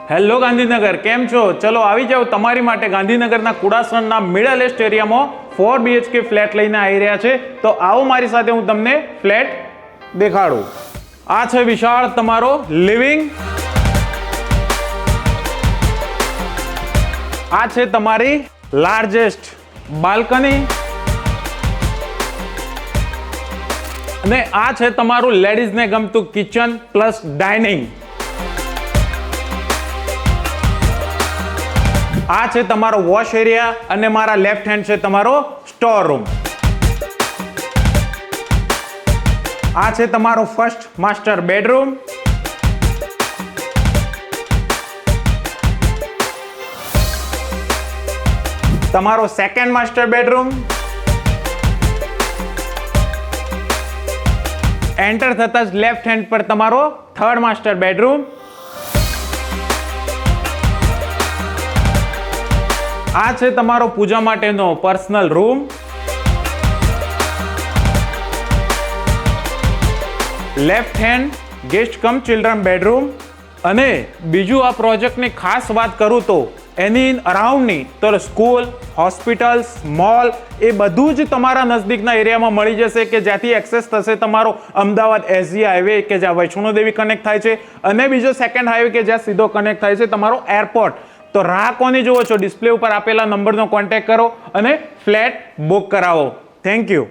Hello Gandhinagar, કેમ છો? ચલો આવી જાઓ, તમારી માટે ગાંધીનગરના કુડાસણના મિડલ એસ્ટ એરિયામાં 4 BHK ફ્લેટ લઈને આવી રહ્યા છે. તો આવો મારી સાથે, હું તમને ફ્લેટ દેખાડું. આ છે વિશાળ તમારો લિવિંગ. આ છે તમારી લાર્જેસ્ટ બાલ્કની અને આ છે તમારું લેડીઝને ગમતું કિચન પ્લસ ડાઇનિંગ. આ છે તમારો વોશ એરિયા અને મારા લેફ્ટ હેન્ડ છે તમારો સ્ટોર રૂમ. આ છે તમારો ફર્સ્ટ માસ્ટર બેડરૂમ. તમારો સેકન્ડ માસ્ટર બેડરૂમ. એન્ટર થતા જ લેફ્ટ હેન્ડ પર તમારો થર્ડ માસ્ટર બેડરૂમ. આ છે તમારો પૂજા માટેનો personal room. Left hand guest cum children bedroom. અને બીજું આ પ્રોજેક્ટની ખાસ વાત કરું તો એની અરાઉન્ડની તો સ્કૂલ, હોસ્પિટલ્સ, મોલ એ બધું જ તમારા નજદીકના એરિયામાં મળી જશે કે જ્યાંથી એક્સેસ થશે તમારો અમદાવાદ SG હાઈવે કે જ્યાં વૈષ્ણોદેવી કનેક્ટ થાય છે અને બીજો સેકન્ડ હાઈવે કે જ્યાં સીધો કનેક્ટ થાય છે તમારો એરપોર્ટ. તો રાહ કોની જુઓ છો? ડિસ્પ્લે ઉપર આપેલા નંબરનો કોન્ટેક્ટ કરો અને ફ્લેટ બુક કરાવો. Thank you.